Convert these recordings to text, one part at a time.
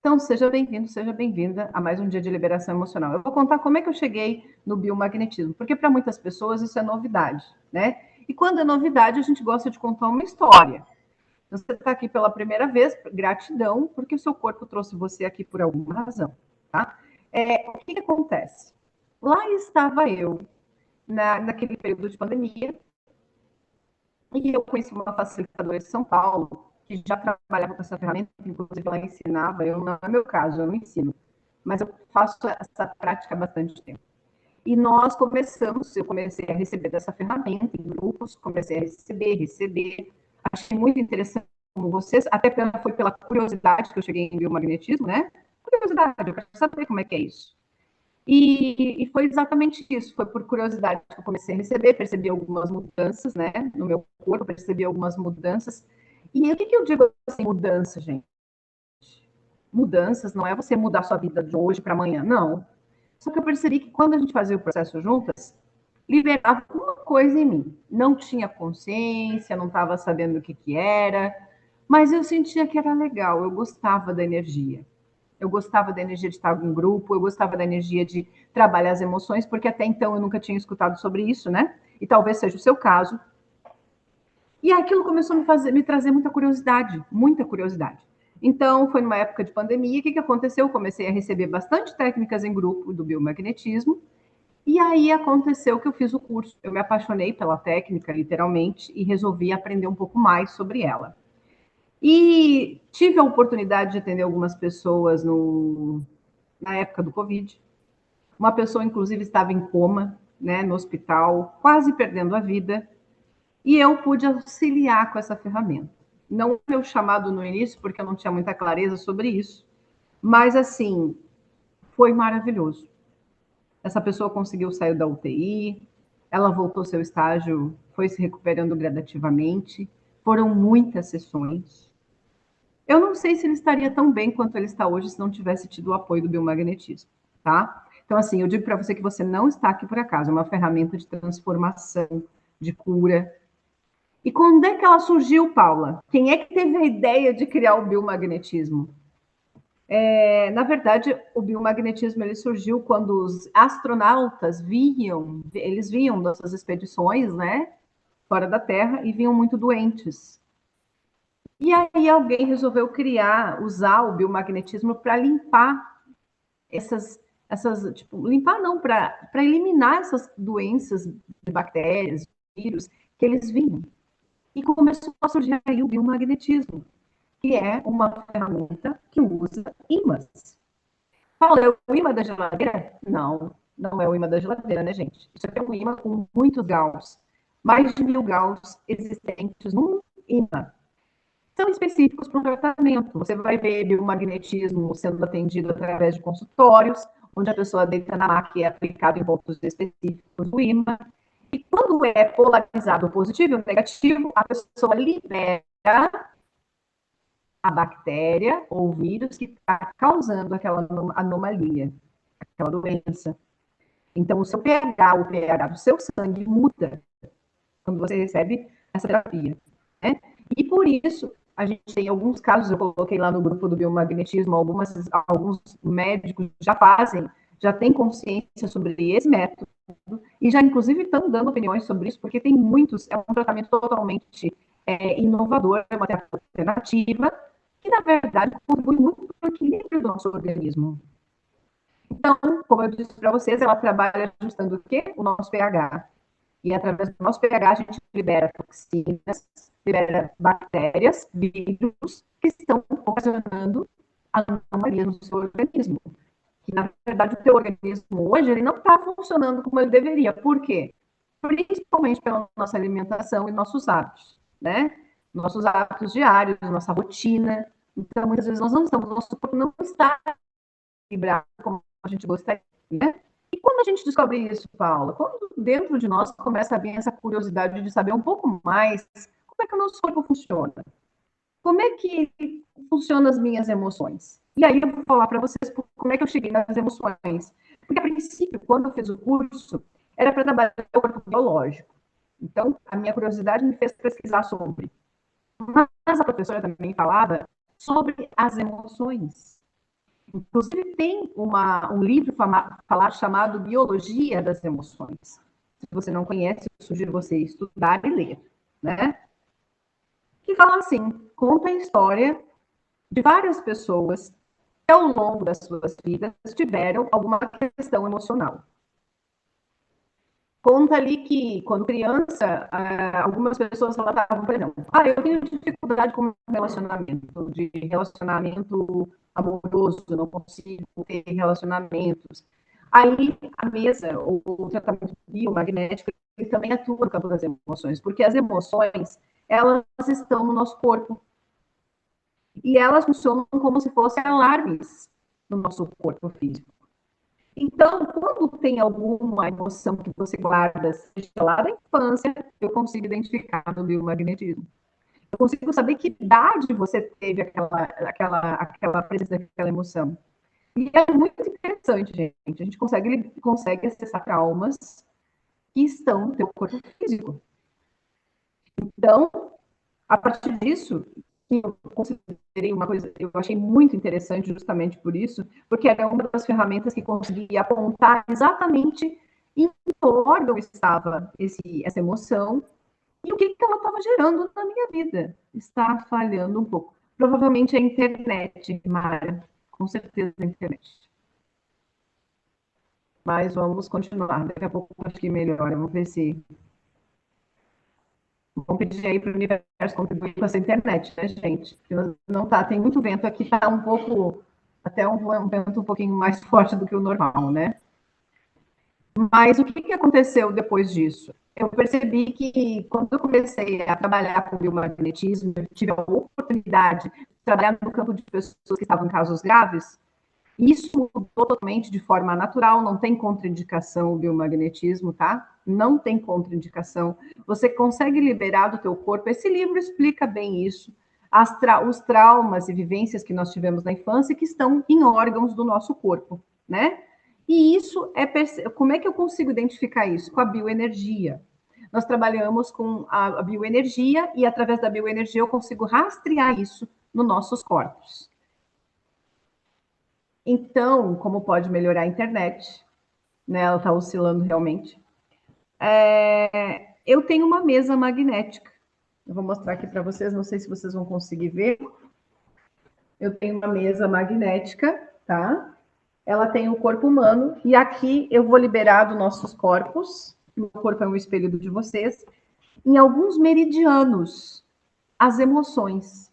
Então, seja bem-vindo, seja bem-vinda a mais um dia de liberação emocional. Eu vou contar como é que eu cheguei no biomagnetismo, porque para muitas pessoas isso é novidade, né? E quando é novidade, a gente gosta de contar uma história. Então, você está aqui pela primeira vez, gratidão, porque o seu corpo trouxe você aqui por alguma razão, tá? O que acontece? Lá estava eu, naquele período de pandemia, e eu conheci uma facilitadora de São Paulo, que já trabalhava com essa ferramenta, inclusive ela ensinava, não é meu caso, eu não ensino, mas eu faço essa prática há bastante tempo. E eu comecei a receber dessa ferramenta em grupos, comecei a receber, achei muito interessante como vocês, até foi pela curiosidade que eu cheguei em biomagnetismo, né? Curiosidade, eu quero saber como é que é isso. E foi exatamente isso, foi por curiosidade que eu comecei a receber, percebi algumas mudanças, né, no meu corpo, percebi algumas mudanças. E o que eu digo assim, mudança, gente? Mudanças não é você mudar sua vida de hoje para amanhã, não. Só que eu percebi que quando a gente fazia o processo juntas, liberava uma coisa em mim. Não tinha consciência, não estava sabendo o que era, mas eu sentia que era legal, eu gostava da energia. Eu gostava da energia de estar em grupo, eu gostava da energia de trabalhar as emoções, porque até então eu nunca tinha escutado sobre isso, né? E talvez seja o seu caso. E aquilo começou me trazer muita curiosidade, muita curiosidade. Então, foi numa época de pandemia, o que aconteceu? Eu comecei a receber bastante técnicas em grupo do biomagnetismo, e aí aconteceu que eu fiz o curso. Eu me apaixonei pela técnica, literalmente, e resolvi aprender um pouco mais sobre ela. E tive a oportunidade de atender algumas pessoas na época do Covid. Uma pessoa, inclusive, estava em coma, né, no hospital, quase perdendo a vida, e eu pude auxiliar com essa ferramenta. Não meu chamado no início, porque eu não tinha muita clareza sobre isso, mas assim, foi maravilhoso. Essa pessoa conseguiu sair da UTI, ela voltou ao seu estágio, foi se recuperando gradativamente, foram muitas sessões. Eu não sei se ele estaria tão bem quanto ele está hoje se não tivesse tido o apoio do biomagnetismo, tá? Então, assim, eu digo para você que você não está aqui por acaso, é uma ferramenta de transformação, de cura. E quando é que ela surgiu, Paula? Quem é que teve a ideia de criar o biomagnetismo? Na verdade, o biomagnetismo ele surgiu quando os astronautas eles vinham dessas expedições, né, fora da Terra e vinham muito doentes. E aí alguém resolveu usar o biomagnetismo para limpar limpar não, para eliminar essas doenças de bactérias, vírus que eles vinham. E começou a surgir aí o biomagnetismo, que é uma ferramenta que usa ímãs. Fala, é o imã da geladeira? Não, não é o imã da geladeira, né, gente? Isso aqui é um imã com muitos graus, mais de 1000 graus existentes num imã. São específicos para um tratamento. Você vai ver biomagnetismo sendo atendido através de consultórios, onde a pessoa deita na maca e é aplicado em pontos específicos do ímã. E quando é polarizado positivo ou negativo, a pessoa libera a bactéria ou vírus que está causando aquela anomalia, aquela doença. Então, o pH do seu sangue muda quando você recebe essa terapia. Né? E por isso, a gente tem alguns casos, eu coloquei lá no grupo do biomagnetismo, alguns médicos já têm consciência sobre esse método, e já inclusive estão dando opiniões sobre isso, porque tem muitos, é um tratamento totalmente inovador, é uma terapia alternativa, que na verdade contribui muito para o equilíbrio do nosso organismo. Então, como eu disse para vocês, ela trabalha ajustando o quê? O nosso pH. E através do nosso pH a gente libera toxinas, libera bactérias, vírus que estão ocasionando anomalias no seu organismo. Que, na verdade, o seu organismo hoje ele não está funcionando como ele deveria. Por quê? Principalmente pela nossa alimentação e nossos hábitos, né? Nossos hábitos diários, nossa rotina. Então, muitas vezes nós não estamos, nosso corpo não está equilibrado como a gente gostaria, né? E quando a gente descobre isso, Paula? Quando dentro de nós começa a vir essa curiosidade de saber um pouco mais como é que o nosso corpo funciona, como é que funcionam as minhas emoções. E aí eu vou falar para vocês como é que eu cheguei nas emoções. Porque, a princípio, quando eu fiz o curso, era para trabalhar o corpo biológico. Então, a minha curiosidade me fez pesquisar sobre. Mas a professora também falava sobre as emoções. Inclusive, tem um livro chamado Biologia das Emoções. Se você não conhece, eu sugiro você estudar e ler, né? Que fala assim, conta a história de várias pessoas que ao longo das suas vidas tiveram alguma questão emocional. Conta ali que, quando criança, algumas pessoas falavam, por exemplo, eu tenho dificuldade com de relacionamento amoroso, não consigo ter relacionamentos. Aí, a mesa, ou o tratamento biomagnético, ele também atua no campo das emoções, porque as emoções, elas estão no nosso corpo, e elas funcionam como se fossem alarmes no nosso corpo físico. Então, quando tem alguma emoção que você guarda, seja lá da infância, eu consigo identificar no biomagnetismo. Eu consigo saber que idade você teve aquela presença daquela emoção. E é muito interessante, gente. A gente consegue acessar traumas que estão no teu corpo físico. Então, a partir disso, eu considerei uma coisa, eu achei muito interessante justamente por isso, porque era uma das ferramentas que conseguia apontar exatamente em que órgão estava essa emoção e o que ela estava gerando na minha vida. Está falhando um pouco. Provavelmente a internet, Mara. Com certeza a internet. Mas vamos continuar. Daqui a pouco acho que melhora. Vamos ver se. Vamos pedir aí para o universo contribuir com essa internet, né, gente? Porque não tá, tem muito vento aqui, tá um pouco, até um vento um pouquinho mais forte do que o normal, né? Mas o que aconteceu depois disso? Eu percebi que quando eu comecei a trabalhar com biomagnetismo, eu tive a oportunidade de trabalhar no campo de pessoas que estavam em casos graves. Isso mudou totalmente de forma natural, não tem contraindicação o biomagnetismo, tá? Não tem contraindicação. Você consegue liberar do teu corpo. Esse livro explica bem isso. Os traumas e vivências que nós tivemos na infância que estão em órgãos do nosso corpo, né? E isso como é que eu consigo identificar isso? Com a bioenergia. Nós trabalhamos com a bioenergia e através da bioenergia eu consigo rastrear isso nos nossos corpos. Então, como pode melhorar a internet, né? Ela está oscilando realmente. Eu tenho uma mesa magnética. Eu vou mostrar aqui para vocês, não sei se vocês vão conseguir ver. Eu tenho uma mesa magnética, tá? Ela tem o corpo humano, e aqui eu vou liberar dos nossos corpos, o corpo é um espelho de vocês, em alguns meridianos, as emoções.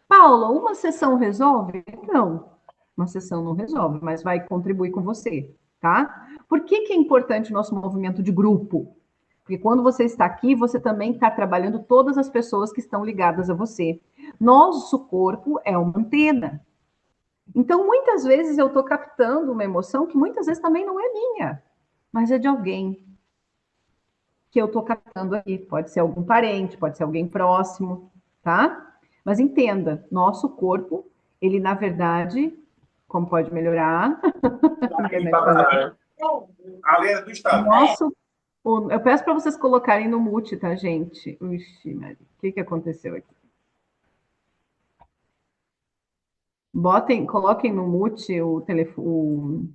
Paula, uma sessão resolve? Não, uma sessão não resolve, mas vai contribuir com você, tá? Por que é importante o nosso movimento de grupo? Porque quando você está aqui, você também está trabalhando todas as pessoas que estão ligadas a você. Nosso corpo é uma antena. Então, muitas vezes eu estou captando uma emoção que muitas vezes também não é minha, mas é de alguém que eu estou captando aqui. Pode ser algum parente, pode ser alguém próximo, tá? Mas entenda, nosso corpo, ele na verdade, como pode melhorar? A lenda do Estado. Eu peço para vocês colocarem no mute, tá, gente? Ixi, Maria, o que aconteceu aqui? Coloquem no mute o telefone.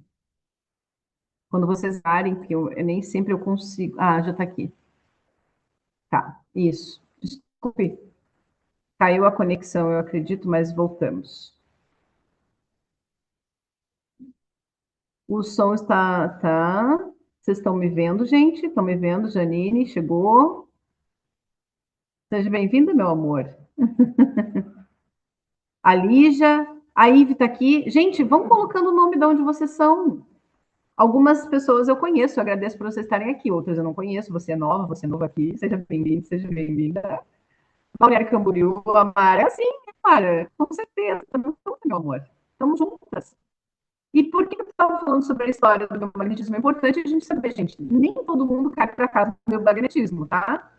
Quando vocês varem, porque eu nem sempre eu consigo. Ah, já está aqui. Tá, isso. Desculpe. Caiu a conexão, eu acredito, mas voltamos. O som está. Tá. Vocês estão me vendo, gente? Estão me vendo? Janine, chegou. Seja bem-vinda, meu amor. A Lígia, a Ive está aqui. Gente, vão colocando o nome de onde vocês são. Algumas pessoas eu conheço, eu agradeço por vocês estarem aqui. Outras eu não conheço. Você é nova aqui. Seja bem-vindo, seja bem-vinda. Balneário Camboriú, a Mara. Sim, Mara, com certeza. Estamos juntas, meu amor. Estamos juntas. E por que eu estava falando sobre a história do magnetismo? É importante a gente saber, gente, nem todo mundo cai para casa do magnetismo, tá?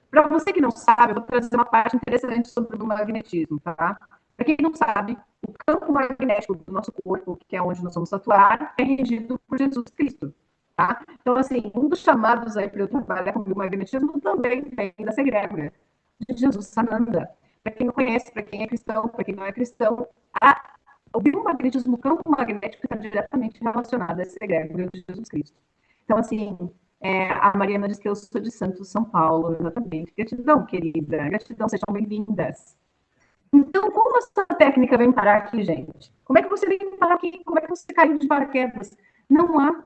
Para você que não sabe, eu vou trazer uma parte interessante sobre o magnetismo, tá? Para quem não sabe, o campo magnético do nosso corpo, que é onde nós vamos atuar, é regido por Jesus Cristo, tá? Então, assim, um dos chamados aí para eu trabalhar com o magnetismo também vem da Segrégora, de Jesus Sananda. Para quem não conhece, para quem é cristão, para quem não é cristão, o biomagnetismo, o campo magnético está diretamente relacionado a esse egrégora de Jesus Cristo. Então, assim, a Mariana diz que eu sou de Santos, São Paulo, exatamente. Gratidão, querida. Gratidão, sejam bem-vindas. Então, como essa técnica vem parar aqui, gente? Como é que você vem parar aqui? Como é que você caiu de paraquedas? Não há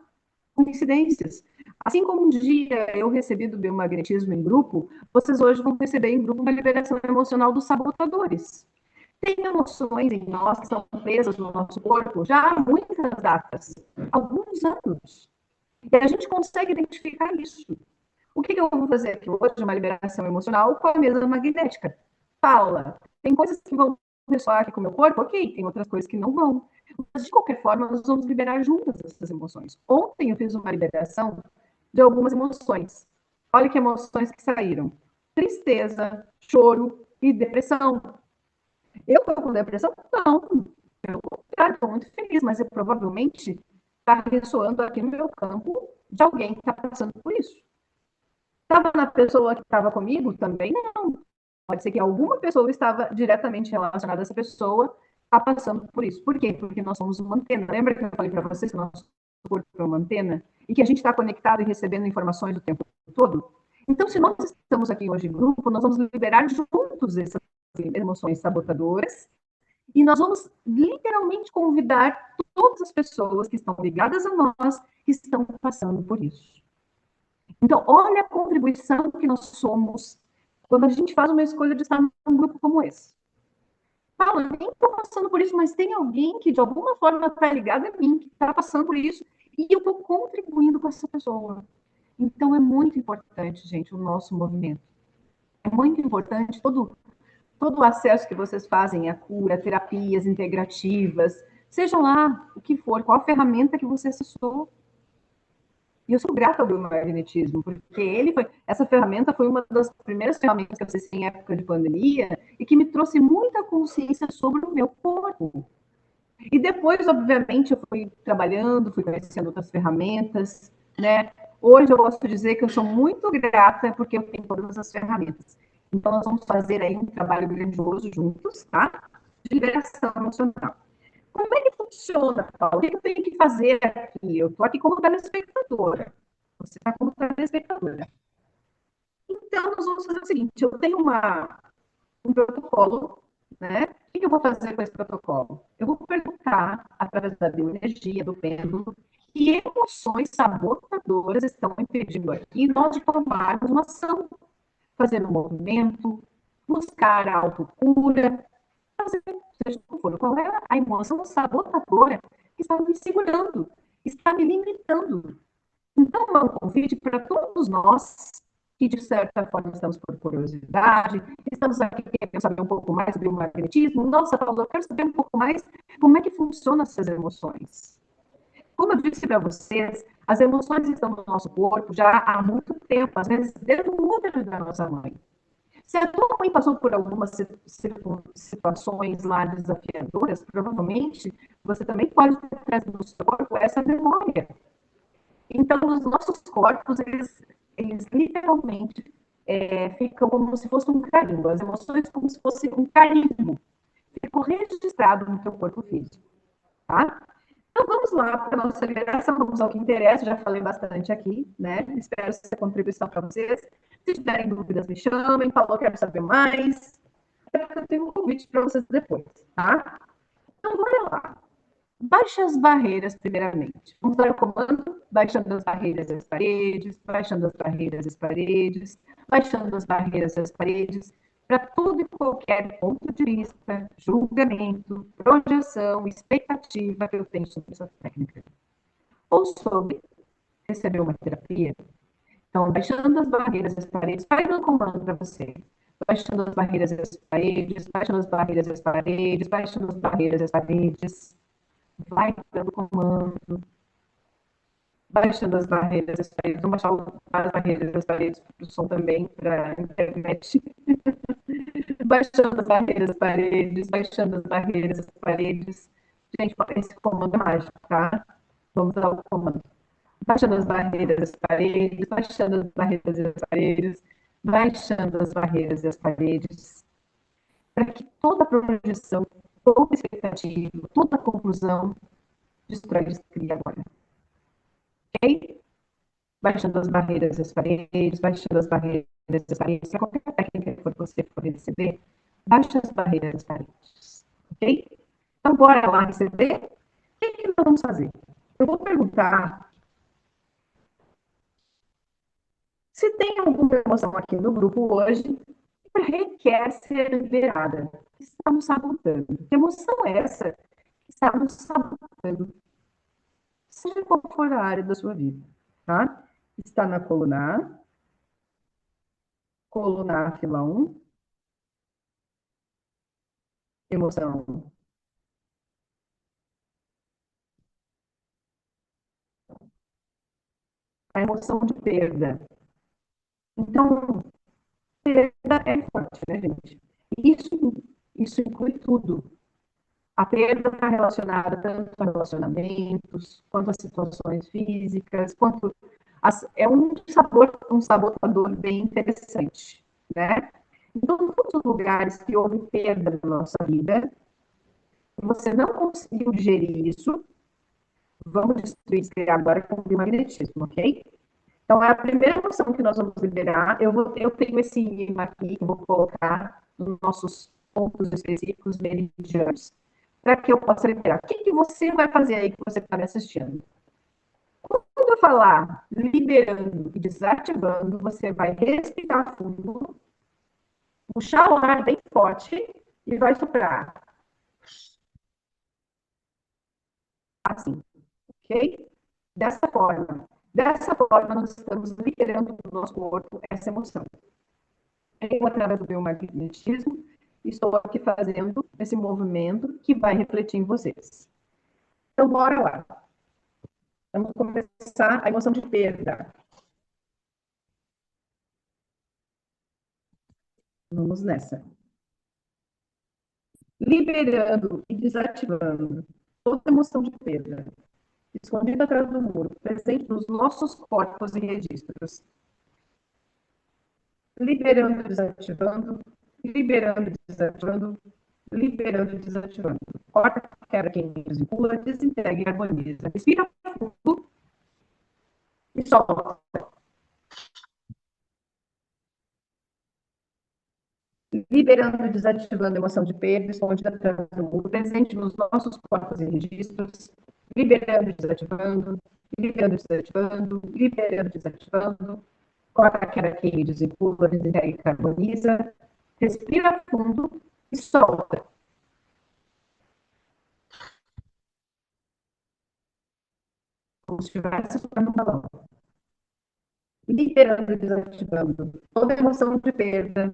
coincidências. Assim como um dia eu recebi do biomagnetismo em grupo, vocês hoje vão receber em grupo uma liberação emocional dos sabotadores. Tem emoções em nós que estão presas no nosso corpo já há muitas datas, alguns anos. E a gente consegue identificar isso. O que eu vou fazer aqui hoje? Uma liberação emocional com a mesa magnética. Paula, tem coisas que vão ressoar aqui com o meu corpo? Ok, tem outras coisas que não vão. Mas, de qualquer forma, nós vamos liberar juntas essas emoções. Ontem eu fiz uma liberação de algumas emoções. Olha que emoções que saíram. Tristeza, choro e depressão. Eu estou com depressão? Não. Pelo contrário, estou muito feliz, mas eu provavelmente está ressoando aqui no meu campo de alguém que está passando por isso. Estava na pessoa que estava comigo? Também não. Pode ser que alguma pessoa estava diretamente relacionada a essa pessoa, está passando por isso. Por quê? Porque nós somos uma antena. Lembra que eu falei para vocês que o nosso corpo é uma antena? E que a gente está conectado e recebendo informações o tempo todo? Então, se nós estamos aqui hoje em grupo, nós vamos liberar juntos essas emoções sabotadoras e nós vamos literalmente convidar todas as pessoas que estão ligadas a nós, que estão passando por isso. Então, olha a contribuição que nós somos quando a gente faz uma escolha de estar num grupo como esse. Fala, nem estou passando por isso, mas tem alguém que de alguma forma está ligado a mim, que está passando por isso, e eu estou contribuindo com essa pessoa. Então, é muito importante, gente, o nosso movimento. É muito importante todo o acesso que vocês fazem à cura, terapias integrativas, seja lá o que for, qual a ferramenta que você acessou. E eu sou grata ao biomagnetismo, porque essa ferramenta foi uma das primeiras ferramentas que eu acessei em época de pandemia e que me trouxe muita consciência sobre o meu corpo. E depois, obviamente, eu fui trabalhando, fui conhecendo outras ferramentas, né? Hoje eu gosto de dizer que eu sou muito grata porque eu tenho todas as ferramentas. Então, nós vamos fazer aí um trabalho grandioso juntos, tá? De liberação emocional. Como é que funciona, Paulo? O que eu tenho que fazer aqui? Eu estou aqui como telespectadora. Você está como telespectadora. Então, nós vamos fazer o seguinte: eu tenho um protocolo, né? O que eu vou fazer com esse protocolo? Eu vou perguntar, através da bioenergia, do pêndulo, que emoções sabotadoras estão impedindo aqui nós de tomarmos uma ação, fazer um movimento, buscar a autocura, fazer, seja o que for, qual é a emoção sabotadora que está me segurando, está me limitando. Então, é um convite para todos nós que, de certa forma, estamos por curiosidade, estamos aqui querendo saber um pouco mais sobre o magnetismo. Nossa, Paulo, eu quero saber um pouco mais como é que funcionam essas emoções. Como eu disse para vocês, as emoções estão no nosso corpo já há muito tempo, às vezes desde o útero da nossa mãe. Se a tua mãe passou por algumas situações lá desafiadoras, provavelmente você também pode ter trazido no seu corpo essa memória. Então, os nossos corpos, eles literalmente ficam como se fosse um carimbo, as emoções como se fosse um carimbo. Ficou registrado no teu corpo físico, tá? Então, vamos lá para a nossa liberação, vamos ao que interessa, já falei bastante aqui, né? Espero ser contribuição para vocês. Se tiverem dúvidas, me chamem, falou, quero saber mais. Eu tenho um convite para vocês depois, tá? Então, bora lá. Baixe as barreiras, primeiramente. Vamos dar o comando, baixando as barreiras e as paredes, baixando as barreiras e as paredes, baixando as barreiras e as paredes, para todo e qualquer ponto de vista, julgamento, projeção, expectativa que eu tenho sobre essa técnica. Ou sobre receber uma terapia. Então, baixando as barreiras e as paredes, vai dando comando para você. Baixando as barreiras e as paredes, baixando as barreiras e as paredes, baixando as barreiras e as paredes. Vai dando comando, baixando as barreiras das paredes, vamos baixar as barreiras das paredes para o som também, para a internet. Baixando as barreiras das paredes, baixando as barreiras das paredes. Gente, esse comando é mágico, tá? Vamos dar o comando. Baixando as barreiras das paredes, baixando as barreiras das paredes, baixando as barreiras das paredes, para que toda a projeção toda expectativa, toda confusão, destrói, descria agora. Ok? Baixando as barreiras das paredes, baixando as barreiras das paredes, para qualquer técnica que você for receber, baixa as barreiras das paredes. Ok? Então, bora lá receber. O que nós vamos fazer? Eu vou perguntar se tem alguma emoção aqui no grupo hoje que requer ser liberada, que está nos sabotando. Que emoção é essa que está nos sabotando? Seja qual for a área da sua vida, tá? Está na coluna A, fila 1, emoção. A emoção de perda. Então, perda é forte, né, gente? Isso inclui tudo. A perda está relacionada tanto a relacionamentos, quanto a situações físicas, quanto é um sabotador bem interessante, né? Então, em todos os lugares que houve perda na nossa vida, e você não conseguiu digerir isso, vamos destruir isso agora com o biomagnetismo, ok? Então, é a primeira emoção que nós vamos liberar. Eu tenho esse imã aqui que eu vou colocar nos nossos pontos específicos meridianos, para que eu possa liberar. O que você vai fazer aí que você está me assistindo? Quando eu falar liberando e desativando, você vai respirar fundo, puxar o ar bem forte e vai soprar. Assim, ok? Dessa forma. Dessa forma, nós estamos liberando do nosso corpo essa emoção. Eu, através do biomagnetismo, estou aqui fazendo esse movimento que vai refletir em vocês. Então, bora lá. Vamos começar a emoção de perda. Vamos nessa. Liberando e desativando toda emoção de perda, escondida atrás do muro, presente nos nossos corpos e registros. Liberando e desativando, liberando e desativando, liberando e desativando. Corta, quebra, queima, pula, desintegra e harmoniza. Respira fundo e solta. Liberando e desativando a emoção de perda, escondida atrás do muro, presente nos nossos corpos e registros. Liberando e desativando, liberando e desativando, liberando e desativando. Corta, quebra, queima, desempula, desintegra e carboniza. Respira fundo e solta. Como se estivesse soltando um balão. Liberando e desativando toda emoção de perda,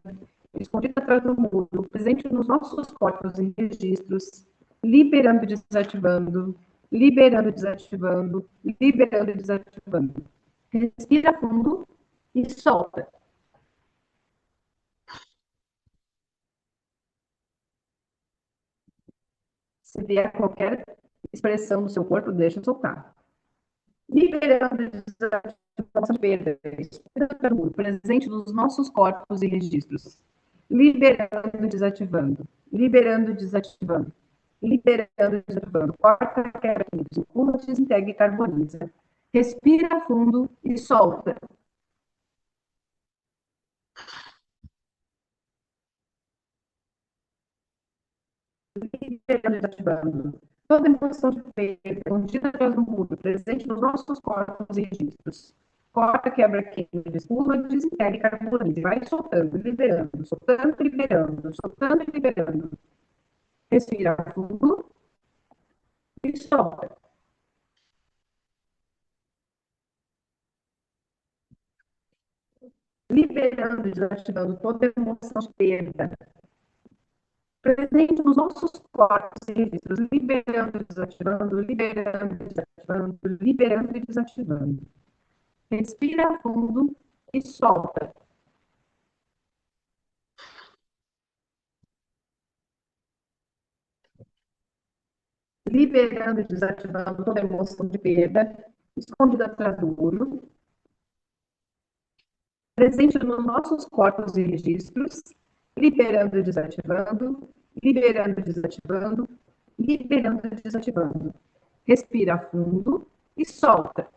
escondida atrás do muro, presente nos nossos corpos e registros, liberando e desativando, liberando e desativando, liberando e desativando. Respira fundo e solta. Se vier qualquer expressão do seu corpo, deixa soltar. Liberando e desativando de perda, presente nos nossos corpos e registros. Liberando e desativando. Liberando e desativando. Liberando e desativando. Corta, quebra, circula, desintegra e carboniza. Respira fundo e solta. Liberando e desativando. Toda emoção de perda, escondida atrás do muro, presente nos nossos corpos e registros. Corta, quebra, queima, espuma, desintegra e carboniza. Vai soltando, liberando, soltando, liberando, soltando e liberando. Respira fundo e solta. Liberando e desativando toda emoção de perda, presente nos nossos corpos e registros, liberando e desativando, liberando e desativando, liberando e desativando. Respira fundo e solta. Liberando e desativando toda emoção de perda, escondida atrás do muro, presente nos nossos corpos e registros, liberando e desativando, liberando, desativando, liberando, desativando. Respira fundo e solta.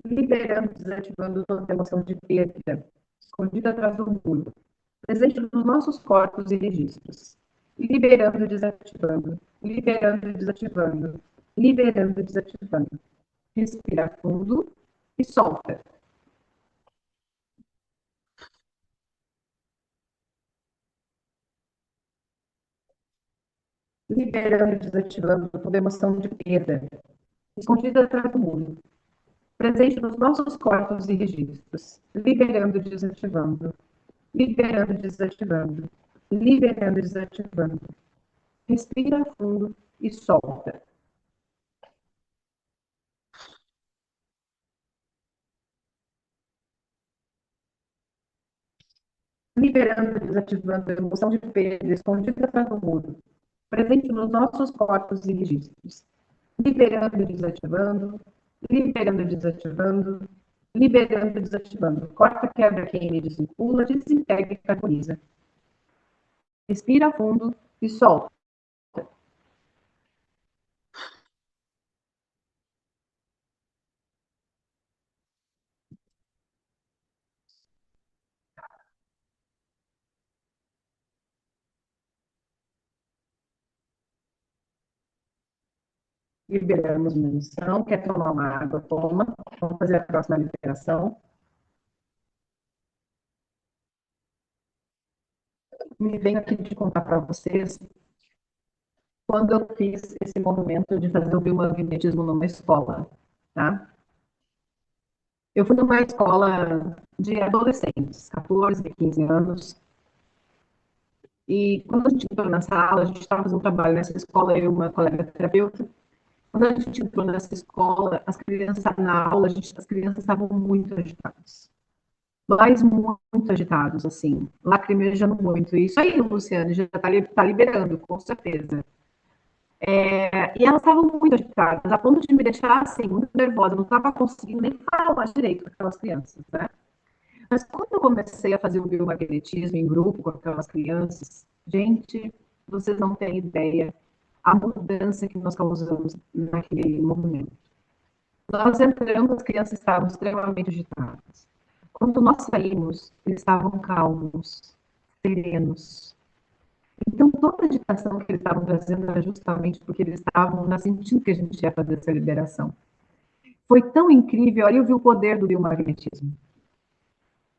Liberando, desativando toda emoção de perda, escondida atrás do muro, presente nos nossos corpos e registros. Liberando, desativando, liberando, desativando, liberando, desativando. Respira fundo e solta. Liberando, desativando toda emoção de perda, escondida atrás do muro, presente nos nossos corpos e registros. Liberando, desativando, liberando, desativando, liberando, desativando. Respira fundo e solta. Liberando, desativando a emoção de perda escondida atrás do muro, presente nos nossos corpos e registros. Liberando, desativando, liberando, desativando, liberando, desativando. Corta, quebra, queima, desvincula, desintegra e carboniza. Respira fundo e solta. Liberamos munição. Quer tomar uma água? Toma. Vamos fazer a próxima liberação. Me venho aqui de contar para vocês quando eu fiz esse movimento de fazer o biomagnetismo numa escola, tá? Eu fui numa escola de adolescentes, 14, 15 anos, e quando a gente entrou na sala, a gente estava fazendo um trabalho nessa escola, eu e uma colega terapeuta. Quando a gente entrou nessa escola, as crianças na aula, as crianças estavam muito agitadas. Mas muito agitados, assim, lacrimejando muito. E isso aí, Luciane, já está liberando, com certeza. E elas estavam muito agitadas, a ponto de me deixar, assim, muito nervosa. Eu não estava conseguindo nem falar direito com aquelas crianças, né? Mas quando eu comecei a fazer o biomagnetismo em grupo com aquelas crianças, gente, vocês não têm ideia a mudança que nós causamos naquele movimento. Nós entramos, as crianças estavam extremamente agitadas. Quando nós saímos, eles estavam calmos, serenos. Então, toda a agitação que eles estavam trazendo era justamente porque eles estavam sentindo que a gente ia fazer essa liberação. Foi tão incrível, aí eu vi o poder do biomagnetismo.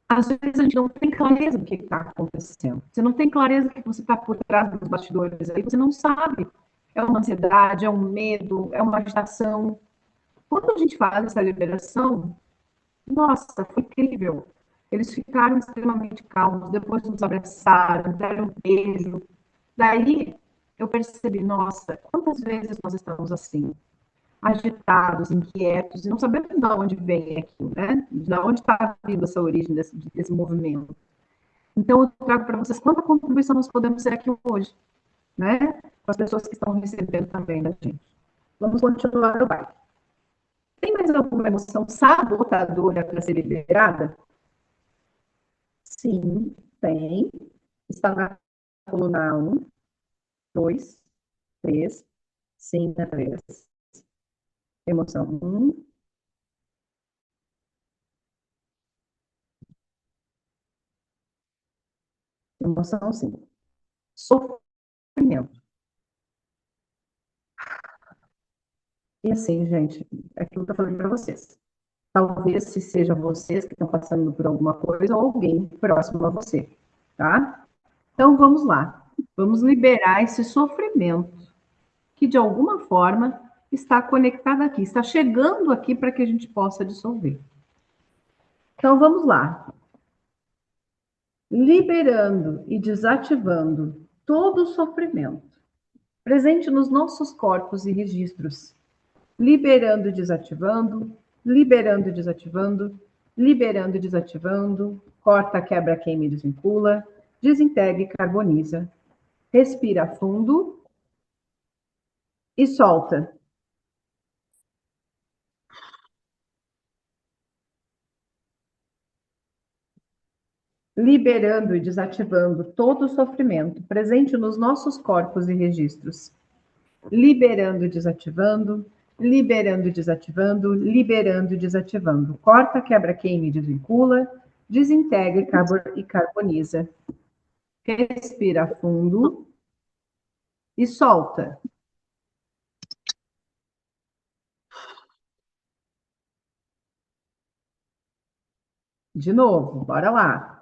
Às vezes a gente não tem clareza do que está acontecendo. Você não tem clareza do que você está por trás dos bastidores, aí você não sabe. É uma ansiedade, é um medo, é uma agitação. Quando a gente faz essa liberação, nossa, foi incrível. Eles ficaram extremamente calmos, depois nos abraçaram, deram um beijo. Daí eu percebi, nossa, quantas vezes nós estamos assim, agitados, inquietos, e não sabemos de onde vem aquilo, né? De onde está vindo essa origem desse movimento. Então, eu trago para vocês quanta contribuição nós podemos ser aqui hoje, né? Com as pessoas que estão recebendo também da gente. Vamos continuar o baile. Tem mais alguma emoção sabotadora para ser liberada? Sim, tem. Está na coluna 1, 2, 3, sim, na 3. Emoção 1, emoção 5. Sofrimento. E assim, gente, é aquilo que eu falei para vocês. Talvez se seja vocês que estão passando por alguma coisa ou alguém próximo a você, tá? Então vamos lá. Vamos liberar esse sofrimento que de alguma forma está conectado aqui, está chegando aqui para que a gente possa dissolver. Então vamos lá. Liberando e desativando todo o sofrimento presente nos nossos corpos e registros. Liberando e desativando, liberando e desativando, liberando e desativando, corta, quebra, queima e desvincula, desintegra e carboniza. Respira fundo e solta. liberando e desativando todo o sofrimento presente nos nossos corpos e registros. Liberando e desativando, liberando e desativando, liberando e desativando. Corta, quebra, queima e desvincula, desintegra e carboniza. Respira fundo e solta. De novo, bora lá.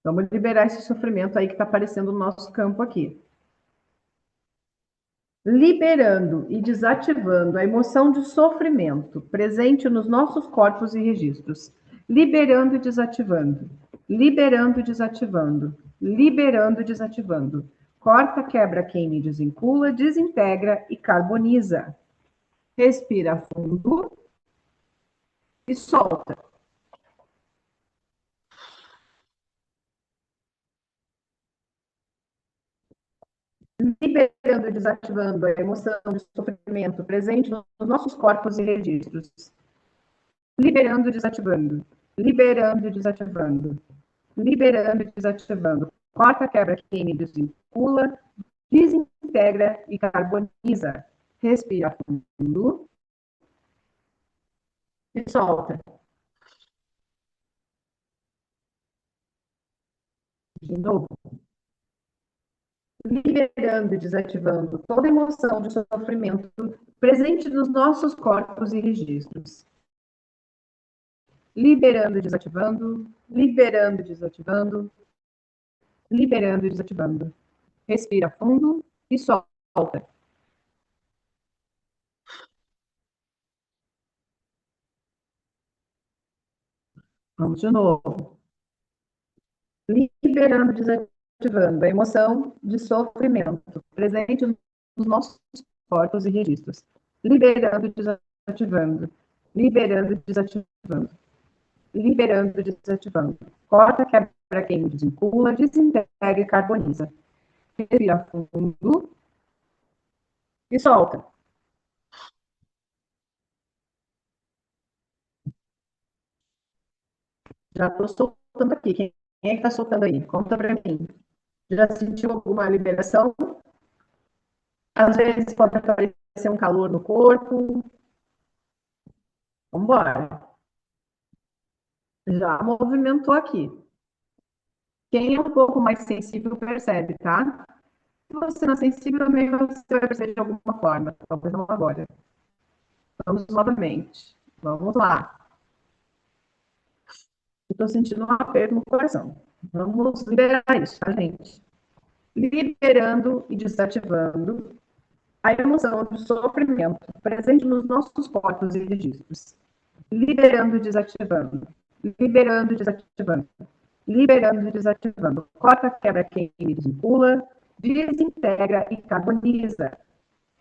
Vamos liberar esse sofrimento aí que está aparecendo no nosso campo aqui. Liberando e desativando a emoção de sofrimento presente nos nossos corpos e registros. Liberando e desativando. Liberando e desativando. Liberando e desativando. Corta, quebra, queima e desvincula, desintegra e carboniza. Respira fundo e solta. Liberando e desativando a emoção de sofrimento presente nos nossos corpos e registros. Liberando e desativando. Liberando e desativando. Liberando e desativando. Corta, quebra, queima e desvincula, desintegra e carboniza. Respira fundo e solta. De novo. Liberando e desativando toda emoção de sofrimento presente nos nossos corpos e registros. Liberando e desativando, liberando e desativando, liberando e desativando. Respira fundo e solta. Vamos de novo. Liberando e desativando a emoção de sofrimento presente nos nossos corpos e registros. Liberando e desativando, liberando e desativando, liberando e desativando. Corta, quebra, queima, desvincula, desintegra e carboniza. Respira fundo e solta. Já estou soltando aqui. Quem é que está soltando aí? Conta para mim. Já sentiu alguma liberação? Às vezes pode aparecer um calor no corpo. Vamos embora. Já movimentou aqui. Quem é um pouco mais sensível percebe, tá? Se você não é sensível, também você vai perceber de alguma forma. Talvez não agora. Vamos novamente. Vamos lá. Estou sentindo um aperto no coração. Vamos liberar isso, tá, gente? Liberando e desativando a emoção do sofrimento presente nos nossos corpos e registros. Liberando e desativando. Liberando e desativando. Liberando e desativando. Corta, quebra, queima e desvincula. Desintegra e carboniza.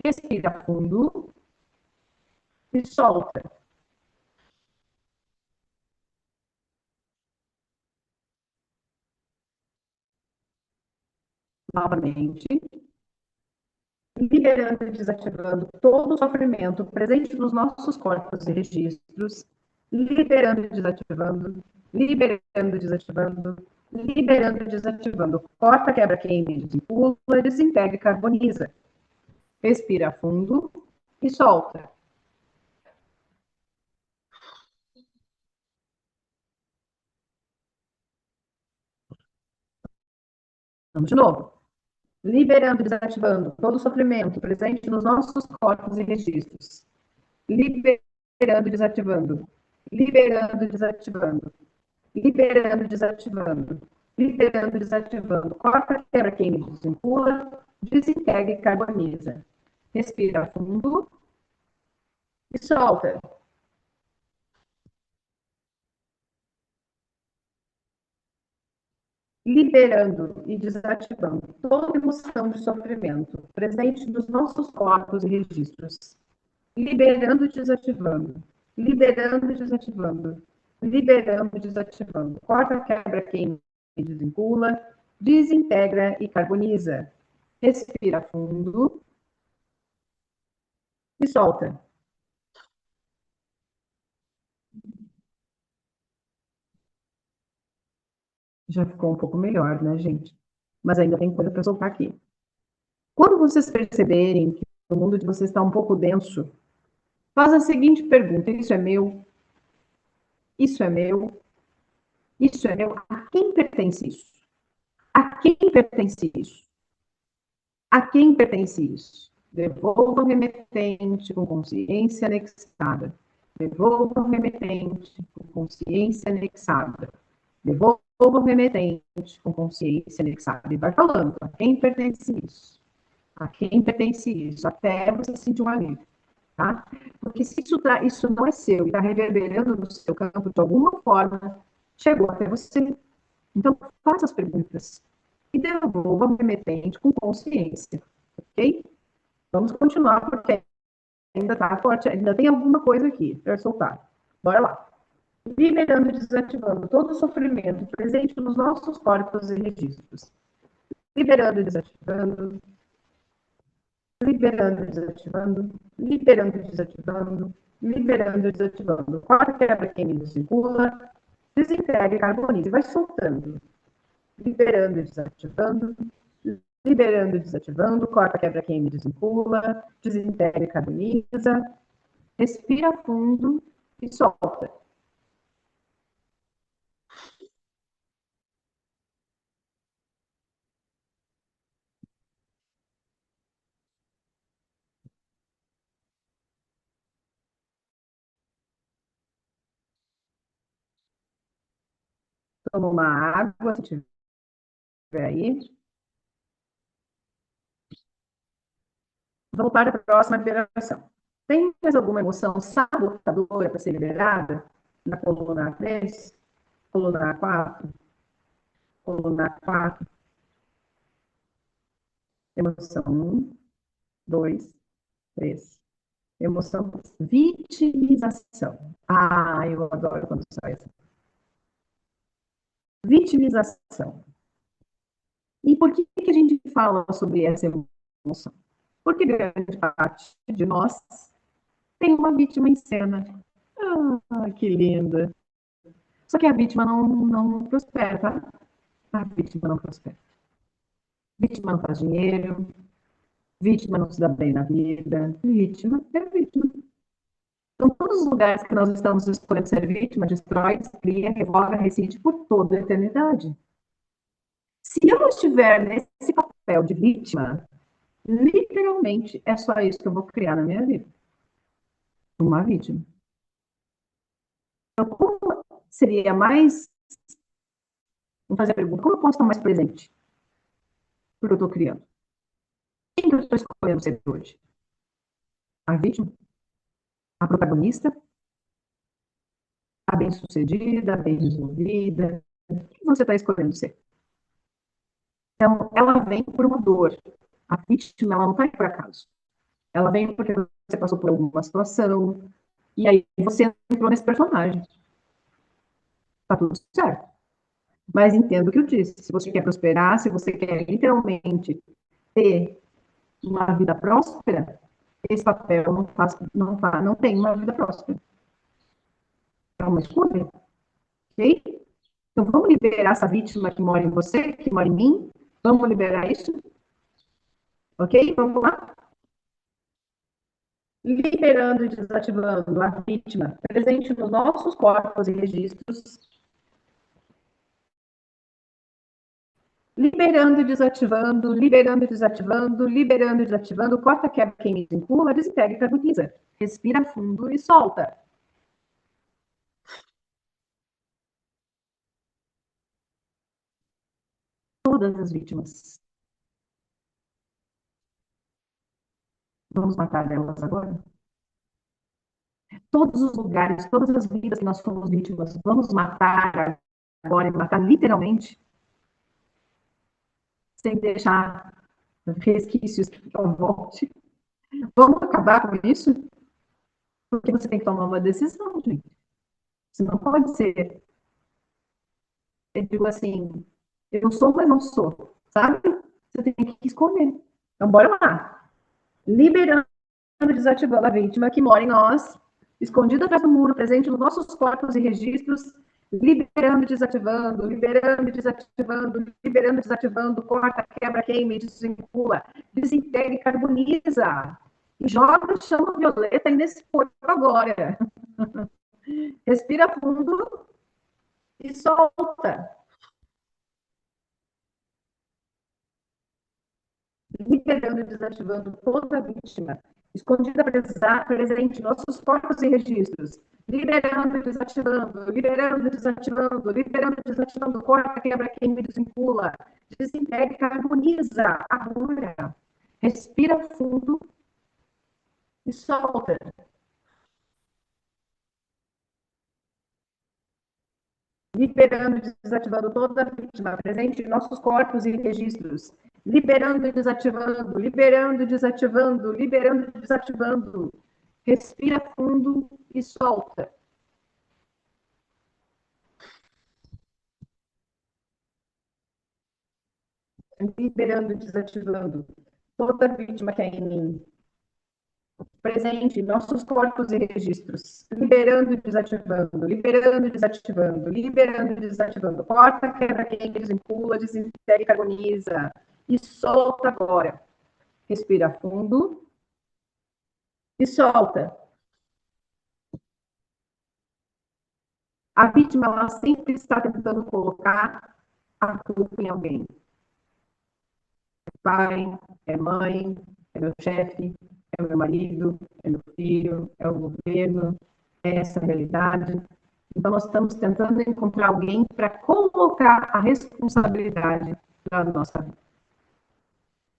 Respira fundo e solta. Novamente. Liberando e desativando todo o sofrimento presente nos nossos corpos e registros, liberando e desativando, liberando e desativando, liberando e desativando. Corta, quebra, queima, desvincula, desintegra e carboniza. Respira fundo e solta. Vamos de novo. Liberando e desativando todo o sofrimento presente nos nossos corpos e registros. Liberando e desativando. Liberando e desativando. Liberando e desativando. Liberando e desativando. Corta, quebra, queima, desvincula, desintegra e carboniza. Respira fundo e solta. Liberando e desativando toda emoção de sofrimento presente nos nossos corpos e registros. Liberando e desativando. Liberando e desativando. Liberando e desativando. Corta, quebra, queima e desvincula, desintegra e carboniza. Respira fundo e solta. Já ficou um pouco melhor, né, gente? Mas ainda tem coisa para soltar aqui. Quando vocês perceberem que o mundo de vocês está um pouco denso, faz a seguinte pergunta: isso é meu? Isso é meu? Isso é meu? A quem pertence isso? A quem pertence isso? A quem pertence isso? Devolva o remetente com consciência anexada. Devolva o remetente com consciência anexada. Devolva o remetente com consciência anexada. E vai falando, a quem pertence isso? A quem pertence isso? Até você sentir um alívio. Tá? Porque se isso não é seu e está reverberando no seu campo de alguma forma, chegou até você. Então, faça as perguntas e devolva o remetente com consciência, ok? Vamos continuar, porque ainda está forte, ainda tem alguma coisa aqui para soltar. Bora lá. Liberando e desativando todo o sofrimento presente nos nossos corpos e registros. Liberando e desativando, liberando e desativando, liberando e desativando, liberando e desativando. Corta, quebra, queima e desvincula, desintegra e carboniza e vai soltando. Liberando e desativando, liberando e desativando, corta, quebra, queima e desvincula, desintegra e carboniza, respira fundo e solta. Toma uma água, se tiver aí. Vamos para a próxima liberação. Tem mais alguma emoção sabotadora para ser liberada? Na coluna A3, coluna A4, coluna A4. Emoção 1, 2, 3. Emoção vitimização. Ah, eu adoro quando sai essa. Vitimização. E por que a gente fala sobre essa emoção? Porque grande parte de nós tem uma vítima em cena. Ah, que linda. Só que a vítima não prospera, tá? A vítima não prospera. Vítima não faz dinheiro, vítima não se dá bem na vida, vítima é vítima. Então, todos os lugares que nós estamos escolhendo ser vítima, destrói, cria, revoga, rescinde por toda a eternidade. Se eu estiver nesse papel de vítima, literalmente é só isso que eu vou criar na minha vida. Uma vítima. Então, como seria mais. Vamos fazer a pergunta: como eu posso estar mais presente? Porque eu estou criando. Quem que eu estou escolhendo ser hoje? A vítima? A protagonista? A bem-sucedida? A bem-resolvida? O que você está escolhendo ser? Então, ela vem por uma dor. A vítima, ela não está por acaso. Ela vem porque você passou por alguma situação, e aí você entrou nesse personagem. Tá tudo certo. Mas entendo o que eu disse. Se você quer prosperar, se você quer literalmente ter uma vida próspera, esse papel não tem uma vida próspera. É uma escolha. Ok? Então vamos liberar essa vítima que mora em você, que mora em mim. Vamos liberar isso. Ok? Vamos lá? Liberando e desativando a vítima presente nos nossos corpos e registros. Liberando e desativando, liberando e desativando, liberando e desativando, corta, quebra, queima e vincula, desintegra e carboniza. Respira fundo e solta. Todas as vítimas. Vamos matar elas agora? Todos os lugares, todas as vidas que nós fomos vítimas, vamos matar agora e matar literalmente, sem deixar resquícios que volte. Vamos acabar com isso? Porque você tem que tomar uma decisão, gente. Você não pode ser, eu digo assim, eu sou, mas não sou, sabe? Você tem que escolher. Então, bora lá. Liberando e desativando a vítima que mora em nós, escondida atrás do muro, presente nos nossos corpos e registros, liberando liberando e desativando, liberando e desativando, liberando e desativando, corta, quebra, queima, desvincula, desintegra e carboniza. E joga chama violeta nesse corpo agora. Respira fundo e solta. Liberando e desativando toda a vítima, escondida presente em nossos corpos e registros, liberando e desativando, liberando e desativando, liberando e desativando, corta, quebra, queima e desvincula, desintegra e carboniza agora. Respira fundo e solta. Liberando e desativando toda a vítima presente em nossos corpos e registros, liberando e desativando, liberando e desativando, liberando e desativando. Respira fundo e solta. Liberando e desativando toda a vítima que é em mim, presente em nossos corpos e registros, liberando e desativando, liberando e desativando, liberando e desativando. Corta, quebra, queima, desvincula, desintegra e carboniza. E solta agora. Respira fundo e solta. A vítima, ela sempre está tentando colocar a culpa em alguém. É pai, é mãe, é meu chefe, é meu marido, é meu filho, é o governo, é essa realidade. Então, nós estamos tentando encontrar alguém para colocar a responsabilidade da nossa vida.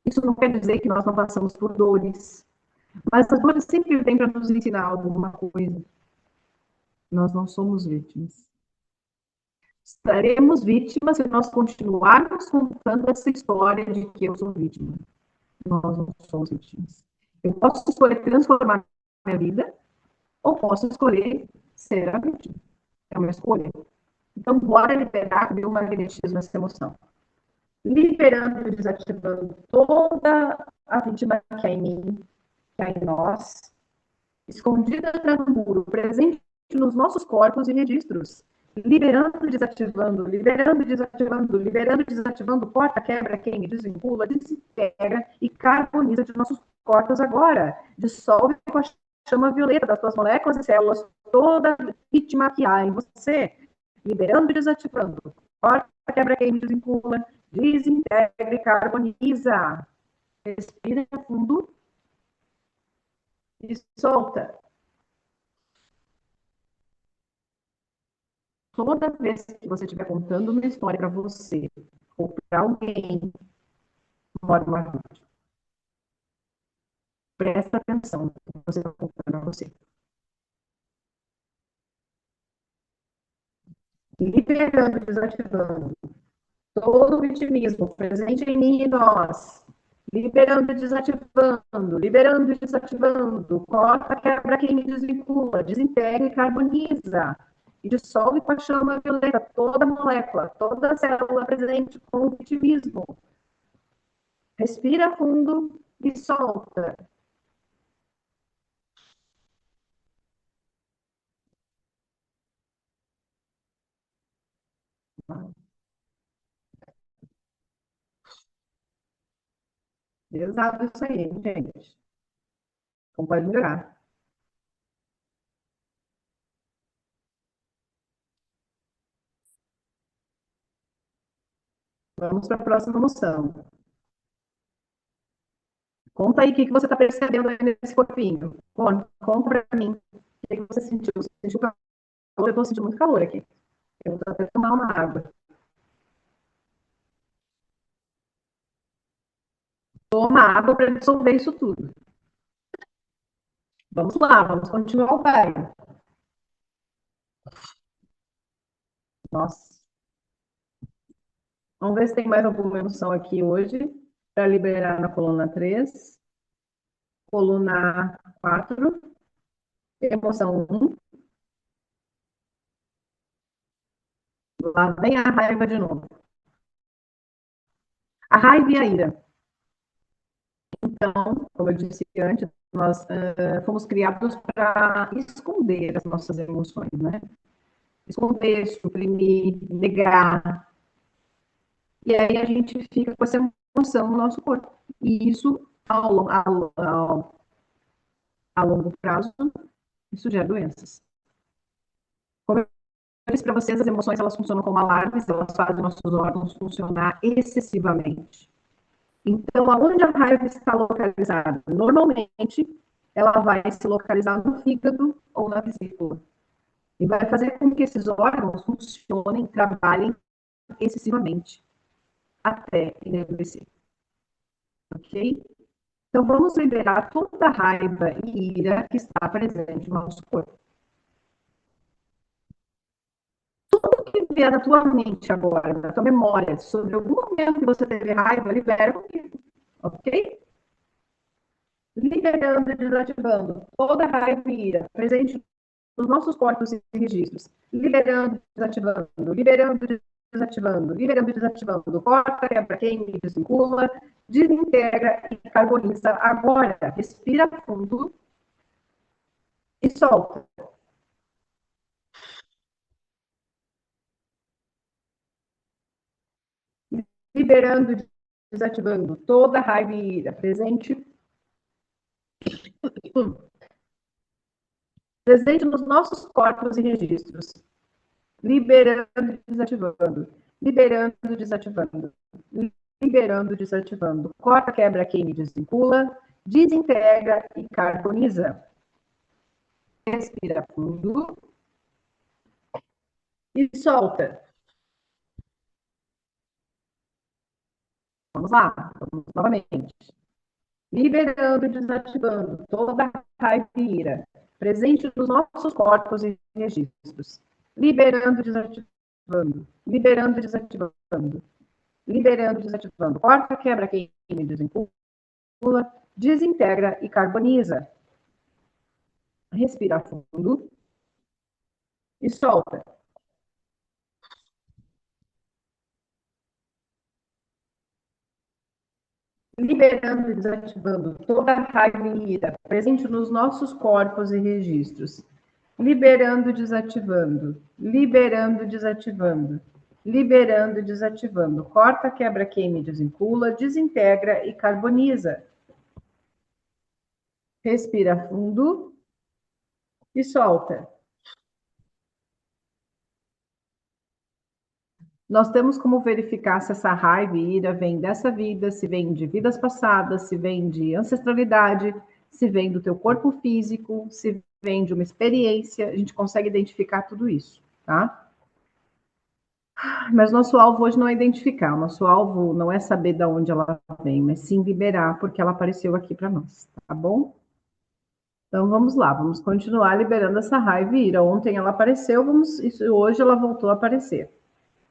Isso não quer dizer que nós não passamos por dores, mas as dores sempre vêm para nos ensinar alguma coisa. Nós não somos vítimas. Estaremos vítimas se nós continuarmos contando essa história de que eu sou vítima. Nós não somos vítimas. Eu posso escolher transformar minha vida ou posso escolher ser a vítima. É uma escolha. Então, bora liberar o magnetismo, essa emoção. Liberando e desativando toda a vítima que é em mim, que é em nós, escondida atrás do muro, presente nos nossos corpos e registros. Liberando, desativando, liberando, desativando, liberando, desativando, corta, quebra, queima, desvincula, desintegra e carboniza de nossos corpos agora. Dissolve com a chama violeta das tuas moléculas e células toda vítima que há em você. Liberando e desativando, corta, quebra, queima, desvincula, desintegra e carboniza. Respira fundo e solta. Toda vez que você estiver contando uma história para você ou para alguém, mora uma vítima. Presta atenção no que você está contando para você. Liberando, desativando todo o vitimismo presente em mim e nós. Liberando e desativando, liberando e desativando, corta, quebra, queima, desvincula, desintegra e carboniza. E dissolve com a chama violeta toda molécula, toda célula presente com o vitimismo. Respira fundo e solta. Pesado isso aí, gente. Então pode melhorar. Vamos para a próxima emoção. Conta aí o que você está percebendo aí nesse corpinho. Conta para mim. O que você sentiu? Você sentiu calor? Eu estou sentindo muito calor aqui. Eu vou até tomar uma água. Toma água para dissolver isso tudo. Vamos lá, vamos continuar o baile. Nossa. Vamos ver se tem mais alguma emoção aqui hoje para liberar na coluna 3, coluna 4, emoção 1. Lá vem a raiva de novo. A raiva e a ira. Então, como eu disse antes, nós fomos criados para esconder as nossas emoções, né? esconder, suprimir, negar. E aí a gente fica com essa emoção no nosso corpo. E isso, a longo prazo, isso gera doenças. Como eu disse para vocês, as emoções elas funcionam como alarmes, elas fazem nossos órgãos funcionar excessivamente. Então, aonde a raiva está localizada? Normalmente, ela vai se localizar no fígado ou na vesícula. E vai fazer com que esses órgãos funcionem, trabalhem excessivamente, até enegrecer. Ok? Então, vamos liberar toda a raiva e ira que está presente no nosso corpo. Tudo que vier da tua mente agora, da tua memória, sobre algum momento que você teve raiva, libera comigo. Ok? Liberando e desativando toda a raiva e ira presente nos nossos corpos e registros. Liberando, desativando, liberando, desativando, liberando e desativando. Corta, quebra, queima, desvincula, desintegra e carboniza. Agora, respira fundo e solta. Liberando e desativando toda a raiva e ira presente nos nossos corpos e registros. Liberando e desativando. Liberando e desativando. Liberando e desativando. Corta, quebra, queima e desvincula. Desintegra e carboniza. Respira fundo e solta. Vamos lá, vamos novamente. Liberando e desativando toda a raiva e ira presente nos nossos corpos e registros. Liberando e desativando. Liberando e desativando. Liberando e desativando. Corta, quebra, queima e desvincula. Desintegra e carboniza. Respira fundo e solta. Liberando e desativando toda a raiva e ira presente nos nossos corpos e registros. Liberando e desativando. Liberando e desativando. Liberando e desativando. Corta, quebra, queima e desvincula. Desintegra e carboniza. Respira fundo e solta. Nós temos como verificar se essa raiva e ira vem dessa vida, se vem de vidas passadas, se vem de ancestralidade, se vem do teu corpo físico, se vem de uma experiência. A gente consegue identificar tudo isso, tá? Mas nosso alvo hoje não é identificar, o nosso alvo não é saber de onde ela vem, mas sim liberar, porque ela apareceu aqui para nós, tá bom? Então vamos lá, vamos continuar liberando essa raiva e ira. Ontem ela apareceu, hoje ela voltou a aparecer.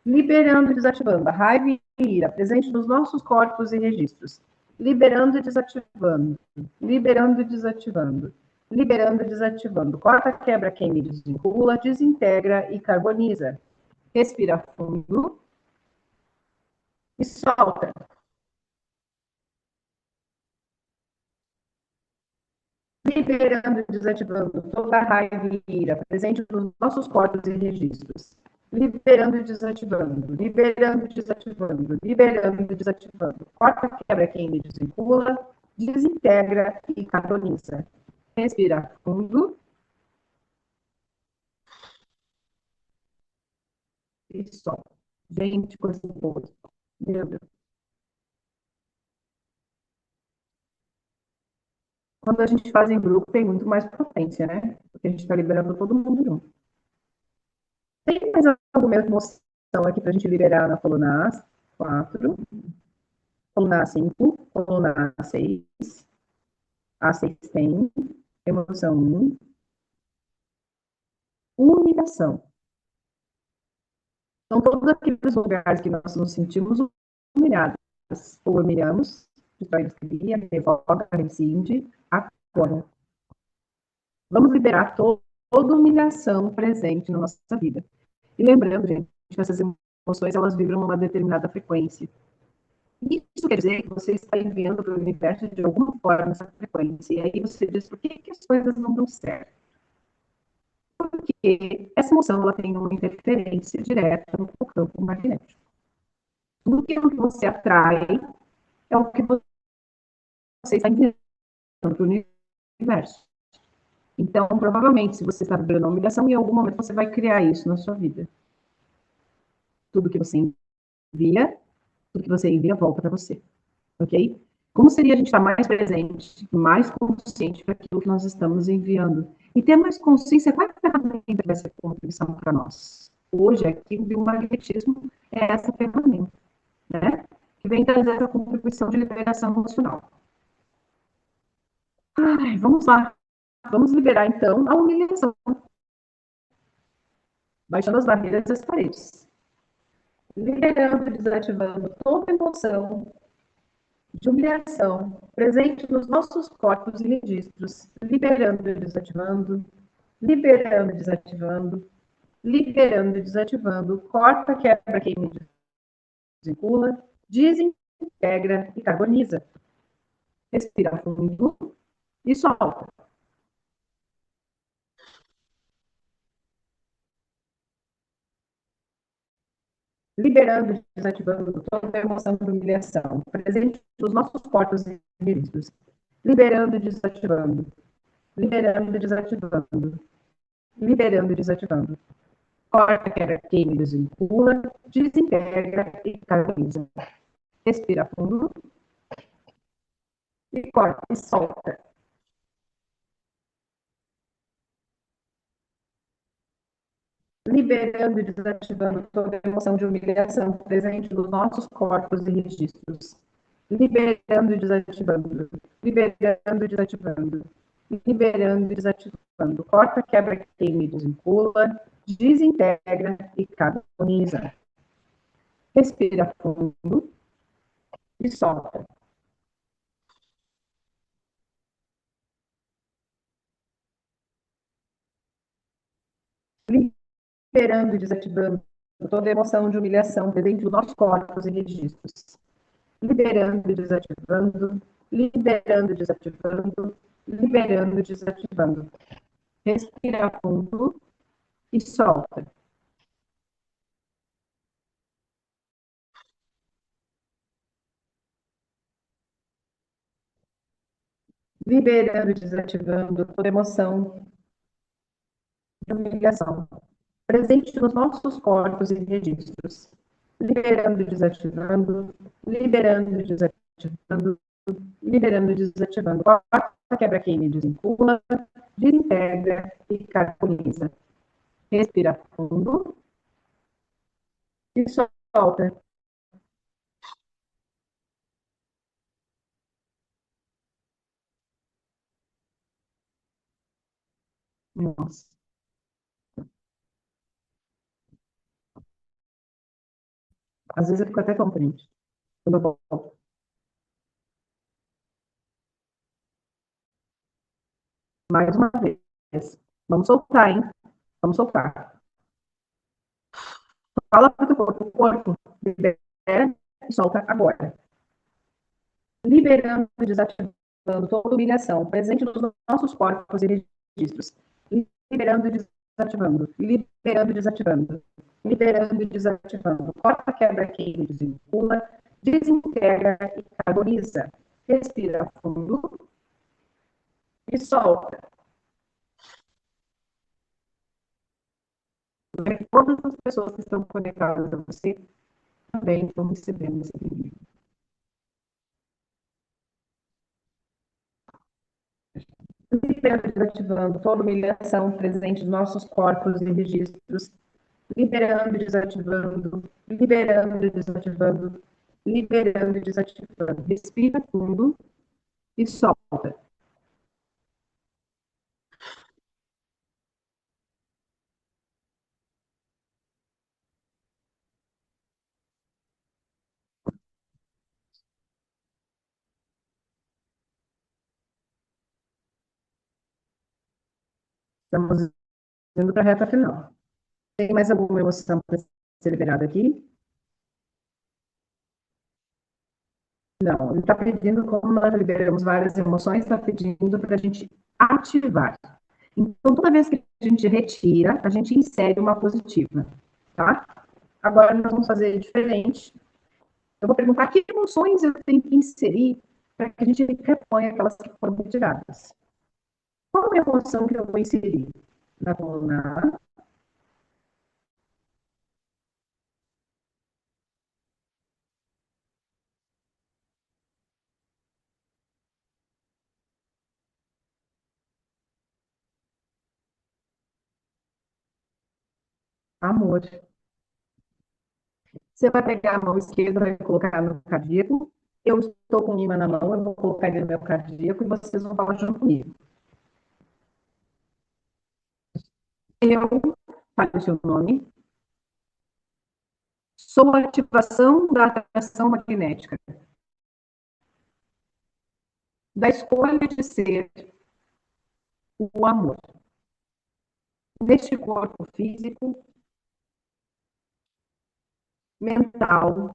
Liberando e desativando a raiva e ira presente nos nossos corpos e registros. Liberando e desativando. Liberando e desativando. Liberando e desativando. Corta, quebra, queima e desvincula, desintegra e carboniza. Respira fundo e solta. Liberando e desativando toda a raiva e ira presente nos nossos corpos e registros. Liberando e desativando, liberando e desativando, liberando e desativando. Corta, quebra, queima e desvincula, desintegra e carboniza. Respira fundo e solta. Gente, coisa boa. Meu Deus. Quando a gente faz em grupo, tem muito mais potência, né? Porque a gente está liberando todo mundo junto. Tem mais alguma emoção aqui para a gente liberar na coluna A? 4, coluna A5, coluna A6. A6 tem emoção 1, humilhação. São todos aqueles lugares que nós nos sentimos humilhados, ou humilhamos, desvia, revoga, rescinde, agora. Vamos liberar toda humilhação presente na nossa vida. E lembrando, gente, que essas emoções, elas vibram numa determinada frequência. Isso quer dizer que você está enviando para o universo de alguma forma essa frequência. E aí você diz, por que as coisas não dão certo? porque essa emoção ela tem uma interferência direta no campo magnético. Tudo que você atrai é o que você está enviando para o universo. Então, provavelmente, se você está vivendo uma humilhação, em algum momento você vai criar isso na sua vida. Tudo que você envia, tudo que você envia volta para você. Ok? Como seria a gente estar mais presente, mais consciente para aquilo que nós estamos enviando? E ter mais consciência, qual é a ferramenta vai ser contribuição para nós? Hoje, aqui, o biomagnetismo é essa ferramenta, né? Que vem trazer essa contribuição de liberação emocional. Ai, vamos lá. Vamos liberar, então, a humilhação. Baixando as barreiras das paredes. Liberando e desativando toda emoção de humilhação presente nos nossos corpos e registros, liberando e desativando, liberando e desativando, liberando e desativando, corta, quebra, queima, desvincula, desintegra e carboniza. Respira fundo e solta. Liberando e desativando toda a emoção de humilhação presente nos nossos corpos e registros, liberando e desativando, liberando e desativando, liberando e desativando. Corta, quebra, queima, desvincula, desintegra e carboniza. Respira fundo e corta e solta. Liberando e desativando toda a emoção de humilhação presente nos nossos corpos e registros. Liberando e desativando. Liberando e desativando. Liberando e desativando. Corta, quebra, queima e desvincula, desintegra e carboniza. Respira fundo e solta. Liberando e desativando toda emoção de humilhação presente nos nossos corpos e registros. Liberando e desativando, liberando e desativando, liberando e desativando. Respira fundo e solta. Liberando e desativando toda emoção de humilhação presente nos nossos corpos e registros. Liberando e desativando, liberando e desativando, liberando e desativando. Corta, quebra, queima e desvincula, desintegra e carboniza. Respira fundo e solta. Nossa. Às vezes eu fico até contente quando eu volto. Mais uma vez. Vamos soltar, hein? Vamos soltar. Fala para o corpo. Libera e solta agora. Liberando e desativando toda humilhação presente nos nossos corpos e registros. Liberando e desativando. Liberando e desativando. Liberando e desativando. Corta, quebra, queima, desvincula, desintegra e carboniza. Respira fundo e solta. Todas as pessoas que estão conectadas a você também estão recebendo esse equilíbrio. Liberando e desativando toda humilhação presente nos nossos corpos e registros. Liberando e desativando, liberando e desativando, liberando e desativando. Respira fundo e solta. Estamos indo para a reta final. Tem mais alguma emoção para ser liberada aqui? Não, ele está pedindo, como nós liberamos várias emoções, está pedindo para a gente ativar. Então, toda vez que a gente retira, a gente insere uma positiva, tá? Agora, nós vamos fazer diferente. Eu vou perguntar que emoções eu tenho que inserir para que a gente reponha aquelas que foram retiradas. Qual é a emoção que eu vou inserir? Na coluna A, amor. Você vai pegar a mão esquerda, vai colocar no cardíaco. Eu estou com o imã na mão, eu vou colocar ele no meu cardíaco e vocês vão falar junto comigo. Eu, fale o seu nome, sou a ativação da atração magnética, da escolha de ser o amor. Neste corpo físico, mental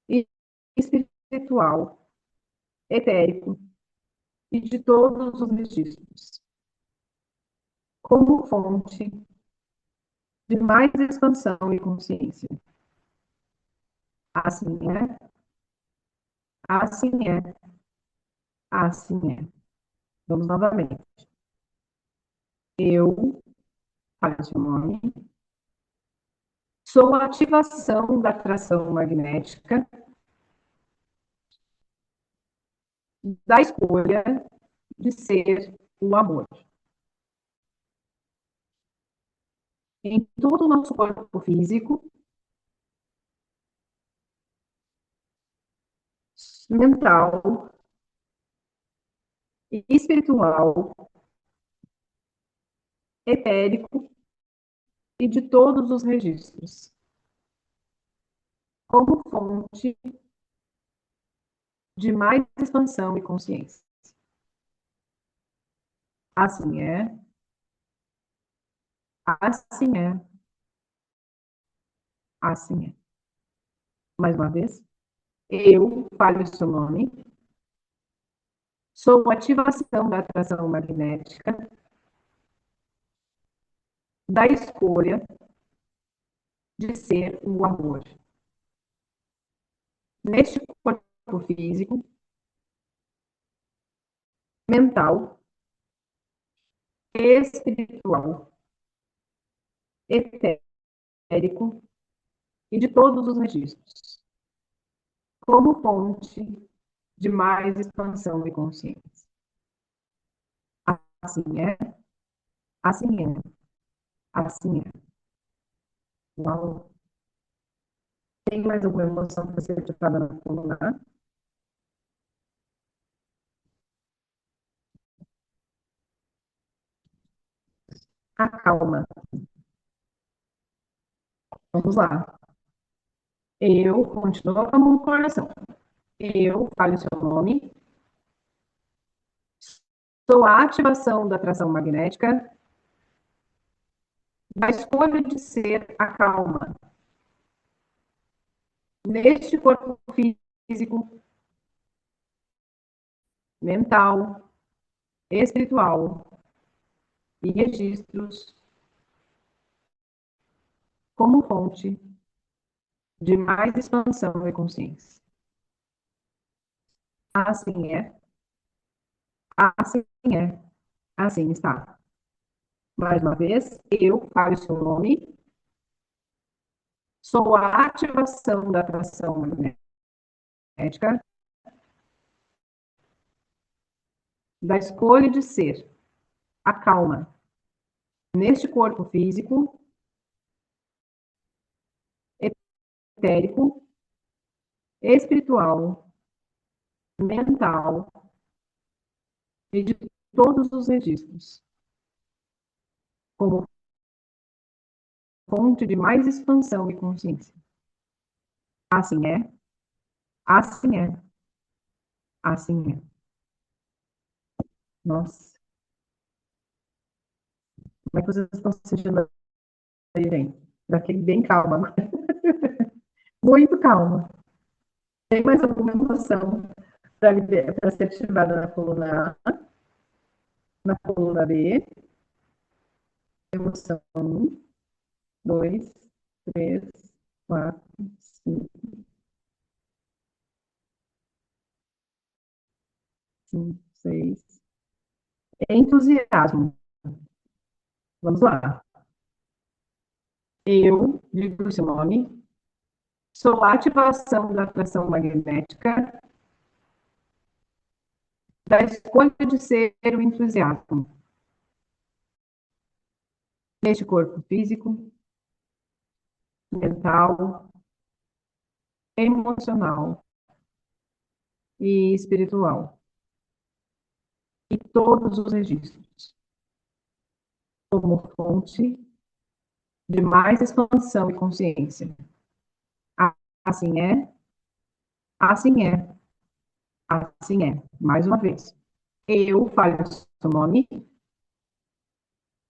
e espiritual, etérico e de todos os registros, como fonte de mais expansão e consciência. Assim é, assim é, assim é. Vamos novamente. Eu, fale o seu nome, sou a ativação da atração magnética, da escolha de ser o amor. Em todo o nosso corpo físico, mental e espiritual, etérico e de todos os registros, como fonte de mais expansão e consciência. Assim é, assim é, assim é. Mais uma vez, eu, fale o seu nome, sou ativação da atração magnética, da escolha de ser o amor. Neste corpo físico, mental, espiritual, etérico e de todos os registros, como fonte de mais expansão e consciência. Assim é, assim é, assim é. Uau. Tem mais alguma emoção que você ativada na coluna? A calma. Vamos lá. Eu, continua com a mão no coração. Eu, fale o seu nome, sou a ativação da atração magnética, da escolha de ser a calma. Neste corpo físico, mental, espiritual e registros como fonte de mais expansão e consciência. Assim é, assim é, assim está. Mais uma vez, eu falo o seu nome, sou a ativação da atração magnética, da escolha de ser a calma neste corpo físico, etérico, espiritual, mental e de todos os registros, como fonte de mais expansão e consciência. Assim é, assim é, assim é. Nossa, como é que vocês estão se sentindo aí, gente? Daquele bem calma agora. Muito calma. Tem mais alguma emoção para ser ativada na coluna A? Na coluna B, emoção 1, 2, 3, 4, 5, 6. Entusiasmo. Vamos lá. Eu, digo o seu nome, sou a ativação da atração magnética da escolha de ser o entusiasmo. Neste corpo físico, mental, emocional e espiritual. E todos os registros. Como fonte de mais expansão e consciência. Assim é, assim é, assim é. Mais uma vez. Eu, falo o seu nome,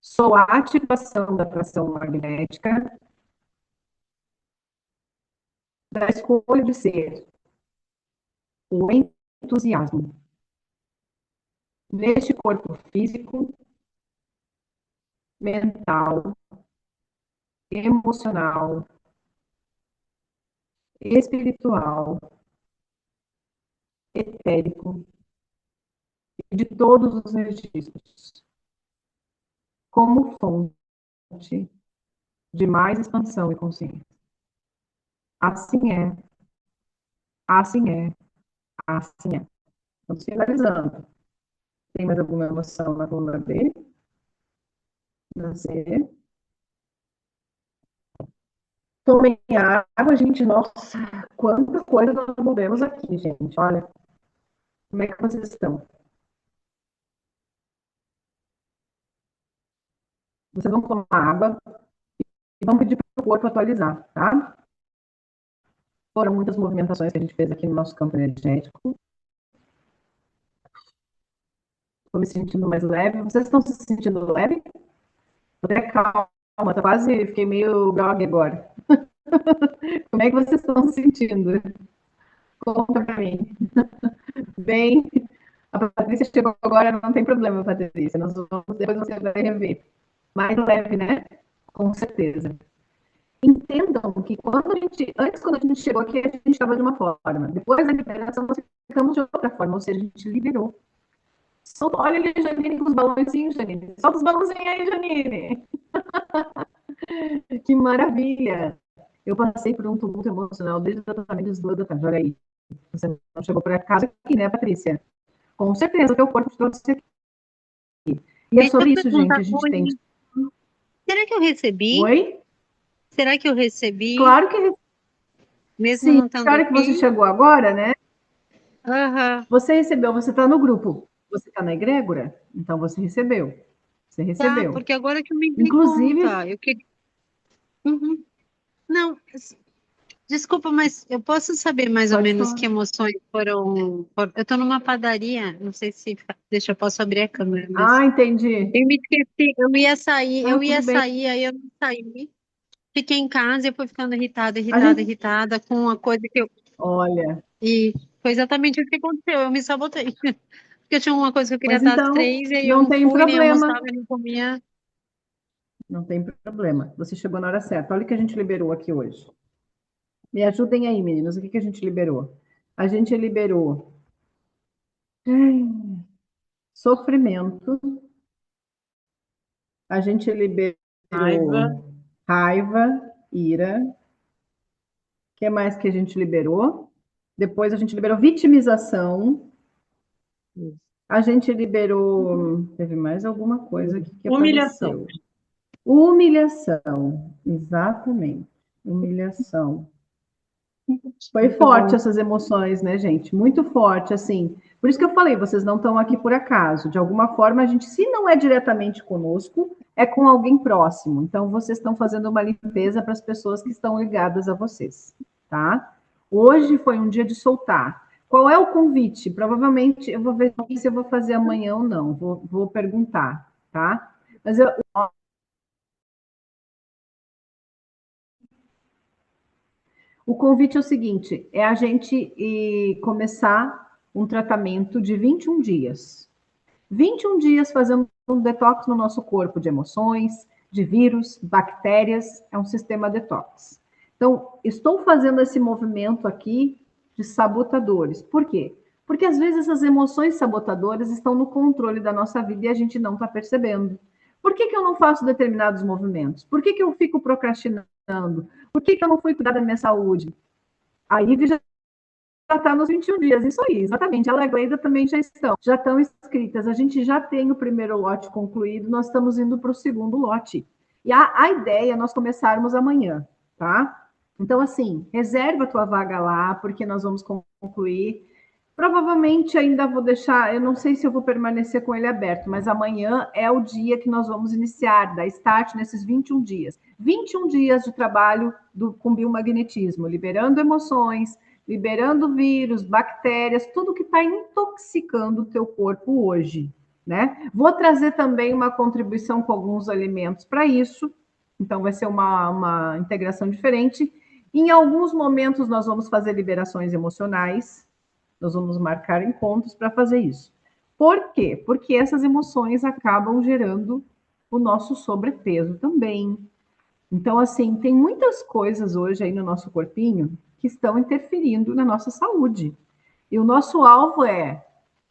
sou a ativação da atração magnética da escolha de ser o entusiasmo neste corpo físico, mental, emocional, espiritual, etérico e de todos os registros, como fonte de mais expansão e consciência. Assim é, assim é, assim é. Vamos finalizando. Tem mais alguma emoção na coluna B? Na C? Tomem água, gente. Nossa, quanta coisa nós movemos aqui, gente. Olha, como é que vocês estão? Vocês vão tomar água e vão pedir para o corpo atualizar, tá? Foram muitas movimentações que a gente fez aqui no nosso campo energético. Estou me sentindo mais leve. Vocês estão se sentindo leve? Até calma, tá quase, fiquei meio grog agora. Como é que vocês estão se sentindo? Conta para mim. Bem, a Patrícia chegou agora, não tem problema, Patrícia. Nós vamos, depois você vai rever. Mais leve, né? Com certeza. Entendam que antes quando a gente chegou aqui, a gente estava de uma forma. Depois da liberação, nós ficamos de outra forma, ou seja, a gente liberou. Solta, olha ali, Janine, com os balãozinhos, Janine. Solta os balãozinhos aí, Janine. Que maravilha. Eu passei por um tumulto emocional desde o tratamento dos dois da tarde. Olha aí. Você não chegou para casa aqui, né, Patrícia? Com certeza o teu corpo te trouxe aqui. E é Deixa eu sobre isso, gente. perguntar, A gente tem. Oi, será que eu recebi? Oi? Será que eu recebi, Claro que mesmo sim. não estando Claro que você aqui? chegou agora, né? Aham. Você recebeu, você está no grupo. Você está na egrégora? Então você recebeu. Você Tá, recebeu. porque agora que eu me dei Inclusive, conta, eu que... Uhum. Não, desculpa, mas eu posso saber mais ou pode menos falar. que emoções Eu estou numa padaria, não sei se... Deixa, eu posso abrir a câmera, mas... Ah, entendi. Eu me esqueci, Ah, eu ia tudo bem. sair, aí eu não saí. Fiquei em casa e eu fui ficando irritada, A irritada, gente, irritada com uma coisa que eu... olha, E foi exatamente o que aconteceu, eu me sabotei. Porque eu tinha uma coisa que eu queria mas estar às então 3, e aí eu não não tem fui, nem problema. almoçava, nem comia. Não tem problema. Você chegou na hora certa. Olha o que a gente liberou aqui hoje. Me ajudem aí, meninos. O que a gente liberou? A gente liberou sofrimento, a gente Raiva. liberou raiva, ira. O que mais que a gente liberou? Depois a gente liberou vitimização. A gente liberou. Teve mais alguma coisa aqui que Humilhação. apareceu. Humilhação. Exatamente. Humilhação. Foi Muito forte bom. essas emoções, né, gente? Muito forte, assim. Por isso que eu falei, vocês não estão aqui por acaso. De alguma forma, a gente, se não é diretamente conosco, é com alguém próximo. Então, vocês estão fazendo uma limpeza para as pessoas que estão ligadas a vocês, tá? Hoje foi um dia de soltar. Qual é o convite? Provavelmente eu vou ver se eu vou fazer amanhã ou não. Vou perguntar, tá? Mas o convite é o seguinte: é a gente começar um tratamento de 21 dias. 21 dias fazendo um detox no nosso corpo de emoções, de vírus, bactérias, é um sistema detox. Então, estou fazendo esse movimento aqui de sabotadores. Por quê? Porque às vezes essas emoções sabotadoras estão no controle da nossa vida e a gente não está percebendo. Por que eu não faço determinados movimentos? Por que eu fico procrastinando? Por que eu não fui cuidar da minha saúde? A Ivy já está nos 21 dias, isso aí, exatamente. Ela e a Gleida também já estão inscritas. A gente já tem o primeiro lote concluído, nós estamos indo para o segundo lote. E a ideia é nós começarmos amanhã, tá? Então, assim, reserva a tua vaga lá, porque nós vamos concluir. Provavelmente ainda vou deixar, eu não sei se eu vou permanecer com ele aberto, mas amanhã é o dia que nós vamos iniciar, dar start nesses 21 dias. 21 dias de trabalho com biomagnetismo, liberando emoções, liberando vírus, bactérias, tudo que está intoxicando o teu corpo hoje, né? Vou trazer também uma contribuição com alguns alimentos para isso, então vai ser uma integração diferente. Em alguns momentos nós vamos fazer liberações emocionais, nós vamos marcar encontros para fazer isso. Por quê? Porque essas emoções acabam gerando o nosso sobrepeso também. Então, assim, tem muitas coisas hoje aí no nosso corpinho que estão interferindo na nossa saúde. E o nosso alvo é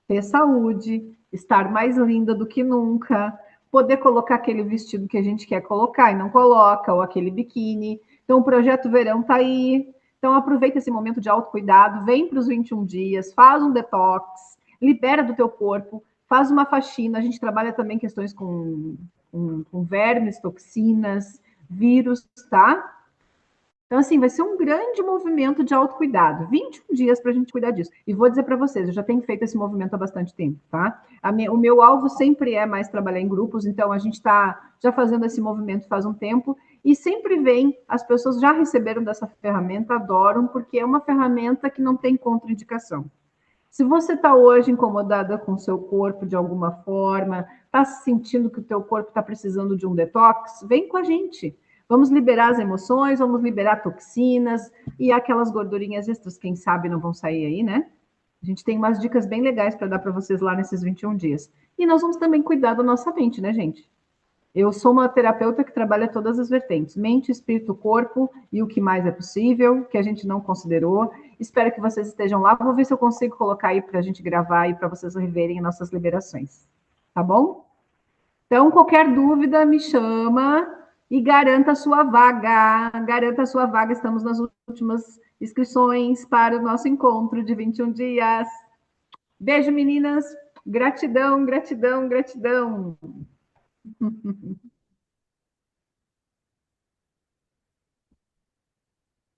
ter saúde, estar mais linda do que nunca, poder colocar aquele vestido que a gente quer colocar e não coloca, ou aquele biquíni. Então, o Projeto Verão está aí. Então, aproveita esse momento de autocuidado, vem para os 21 dias, faz um detox, libera do teu corpo, faz uma faxina. A gente trabalha também questões com vermes, toxinas, vírus, tá? Então, assim, vai ser um grande movimento de autocuidado. 21 dias para a gente cuidar disso. E vou dizer para vocês, eu já tenho feito esse movimento há bastante tempo, tá? O meu alvo sempre é mais trabalhar em grupos, então a gente está já fazendo esse movimento faz um tempo e sempre vem, as pessoas já receberam dessa ferramenta, adoram, porque é uma ferramenta que não tem contraindicação. Se você está hoje incomodada com o seu corpo de alguma forma, está sentindo que o teu corpo está precisando de um detox, vem com a gente. Vamos liberar as emoções, vamos liberar toxinas e aquelas gordurinhas extras, quem sabe não vão sair aí, né? A gente tem umas dicas bem legais para dar para vocês lá nesses 21 dias. E nós vamos também cuidar da nossa mente, né, gente? Eu sou uma terapeuta que trabalha todas as vertentes, mente, espírito, corpo e o que mais é possível, que a gente não considerou. Espero que vocês estejam lá. Vou ver se eu consigo colocar aí para a gente gravar e para vocês reverem nossas liberações. Tá bom? Então, qualquer dúvida, me chama e garanta a sua vaga. Garanta a sua vaga. Estamos nas últimas inscrições para o nosso encontro de 21 dias. Beijo, meninas. Gratidão, gratidão, gratidão.